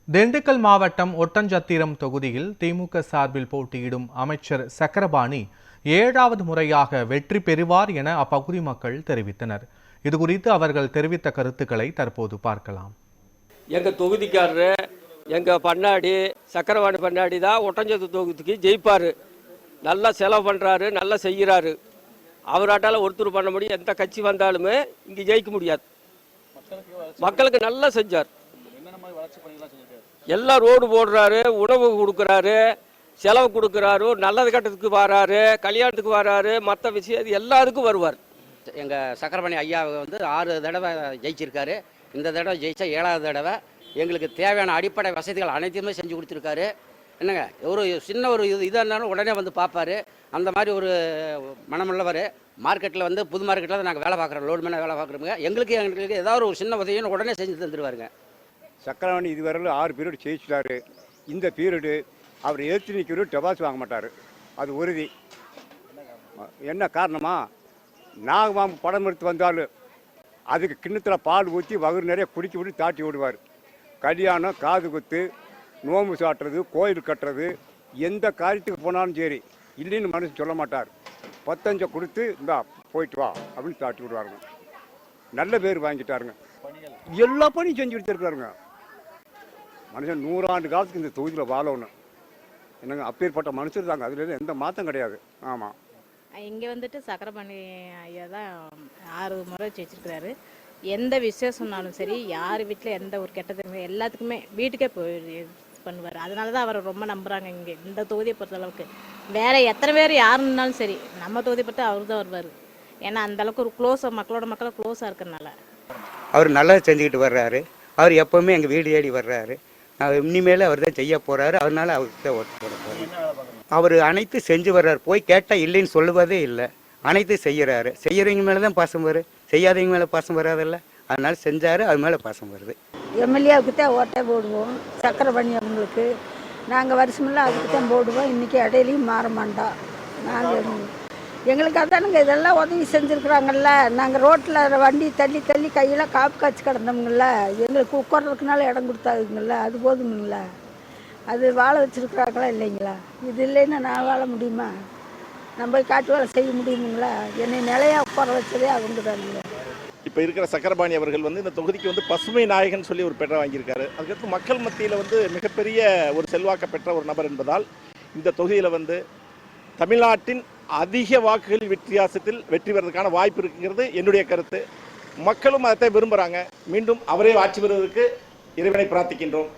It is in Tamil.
திண்டுக்கல் மாவட்டம் ஒட்டஞ்சத்திரம் தொகுதியில் திமுக சார்பில் போட்டியிடும் அமைச்சர் சக்கரபாணி 7வது முறையாக வெற்றி பெறுவார் என அப்பகுதி மக்கள் தெரிவித்தனர். இதுகுறித்து அவர்கள் தெரிவித்த கருத்துக்களை தற்போது பார்க்கலாம். எங்க தொகுதிக்காரரு எங்க பண்ணாடி சக்கரபாணி பண்ணாடி தான் ஒட்டஞ்சத்திரம் தொகுதிக்கு ஜெயிப்பாரு. நல்லா செலவு பண்றாரு, நல்லா செய்யறாரு. அவராட்டால ஒருத்தர் பண்ண முடியும். எந்த கட்சி வந்தாலுமே இங்க ஜெயிக்க முடியாது. மக்களுக்கு நல்லா செஞ்சார். எல்லாம் ரோடு போடுறாரு, உணவு கொடுக்குறாரு, செலவு கொடுக்குறாரு, நல்லது கட்டத்துக்கு வராரு, கல்யாணத்துக்கு வராரு, மற்ற விஷயம் எல்லாருக்கும் வருவார். எங்கள் சக்கரபாணி ஐயா வந்து 6 தடவை ஜெயிச்சிருக்காரு. இந்த தடவை ஜெயிச்சா 7வது தடவை. எங்களுக்கு தேவையான அடிப்படை வசதிகள் அனைத்துமே செஞ்சு கொடுத்துருக்காரு. என்னங்க, ஒரு சின்ன ஒரு இதாக இருந்தாலும் உடனே வந்து பார்ப்பார். அந்த மாதிரி ஒரு மனமுள்ளவர். மார்க்கெட்டில் வந்து புது மார்க்கெட்டில் தான் நாங்கள் வேலை பார்க்குறோம், லோடு மேலே வேலை பார்க்குறோங்க. எங்களுக்கு ஏதாவது ஒரு சின்ன உதவியும் உடனே செஞ்சு தந்துடுவாருங்க. சக்கரபாணி இதுவரையில் 6 பீரியட் ஜெயிச்சிட்டாரு. இந்த பீரியடு அவர் எதிர்த்து நிற்கிறவர் டெபாசிட் வாங்க மாட்டார், அது உறுதி. என்ன காரணமா, நாகமாம்பு படம் எடுத்து வந்தாலும் அதுக்கு கிண்ணத்தில் பால் ஊற்றி வகுறு நிறைய குடிக்க விட்டு தாட்டி விடுவார். கல்யாணம், காது குத்து, நோம்பு சாட்டுறது, கோயில் கட்டுறது, எந்த காரியத்துக்கு போனாலும் சரி இல்லைன்னு மனசு சொல்ல மாட்டார். 15 கொடுத்து இந்தா போயிட்டு வா அப்படின்னு தாட்டி விடுவாருங்க. நல்ல பேர் வாங்கிட்டாருங்க. எல்லா பணியும் செஞ்சு கொடுத்துருக்காருங்க. மனுஷன் 100 ஆண்டு காலத்துக்கு இந்த தொகுதியில் வாழணும். என்னங்க, அப்பேற்பட்ட மனுஷர் தாங்க. அதுல எந்த மாற்றம் கிடையாது. ஆமாம், இங்கே வந்துட்டு சக்கரபாணி ஐயா தான் 6 முறை ஜெயிச்சிருக்கிறாரு. எந்த விசேஷம்னாலும் சரி, யார் வீட்டில் எந்த ஒரு கெட்டதுமே எல்லாத்துக்குமே வீட்டுக்கே போய் பண்ணுவார். அதனால தான் அவரை ரொம்ப நம்புகிறாங்க. இங்கே இந்த தொகுதியை பொறுத்தளவுக்கு வேறு எத்தனை பேர் யாருன்னாலும் சரி, நம்ம தொகுதியை பொறுத்து அவர் தான் வருவார். ஏன்னா அந்தளவுக்கு ஒரு க்ளோஸாக மக்களோட க்ளோஸாக இருக்கிறனால அவர் நல்லா செஞ்சுக்கிட்டு வர்றாரு. அவர் எப்போவுமே எங்கள் வீடு ஏறி வர்றாரு. இனிமேல் அவர் தான் செய்ய போகிறாரு. அதனால அவருக்கு தான் ஓட்டு போட போகிறாரு. அவர் அனைத்து செஞ்சு வர்றாரு. போய் கேட்டால் இல்லைன்னு சொல்லுவதே இல்லை. அனைத்து செய்கிறாரு. செய்கிறவங்க மேலே தான் பாசம் வரும், செய்யாதவங்க மேலே பாசம் வராதில்ல. அதனால செஞ்சார், அது மேலே பாசம் வருது. எம்எல்ஏவுக்கு தான் ஓட்டே போடுவோம். சக்கரபாணி அவங்களுக்கு நாங்கள் வருஷமெல்லாம் அதுக்கு தான் போடுவோம். இன்றைக்கி இடையிலையும் மாற மாட்டோம். நாங்கள் எங்களுக்கு அதானுங்க இதெல்லாம் உதவி செஞ்சுருக்குறாங்கல்ல. நாங்கள் ரோட்டில் வண்டி தள்ளி தள்ளி கையில் காப்பு காய்ச்சி கிடந்தோம்ல. எங்களுக்கு உட்கார்றதுக்குனால இடம் கொடுத்தாதுங்கள, அது போதுங்கள. அது வாழ வச்சுருக்குறாங்களா இல்லைங்களா? இது இல்லைன்னா நான் வாழ முடியுமா? நம்ம போய் காட்டு வேலை செய்ய முடியுங்களா? என்னை நிலையாக உட்கார வச்சதே அவங்க தானுங்க. இப்போ இருக்கிற சக்கரபாணி அவர்கள் வந்து இந்த தொகுதிக்கு வந்து பசுமை நாயகன் சொல்லி ஒரு பெற்ற வாங்கியிருக்காரு. அதுக்கடுத்து மக்கள் மத்தியில் வந்து மிகப்பெரிய ஒரு செல்வாக்க பெற்ற ஒரு நபர் என்பதால் இந்த தொகுதியில் வந்து தமிழ்நாட்டின் அதிக வாக்குகள் வித்தியாசத்தில் வெற்றி பெறுவதற்கான வாய்ப்பு இருக்குங்கிறது என்னுடைய கருத்து. மக்களும் அதை விரும்புகிறாங்க. மீண்டும் அவரே ஆட்சி பெறுவதற்கு இறைவனை பிரார்த்திக்கின்றோம்.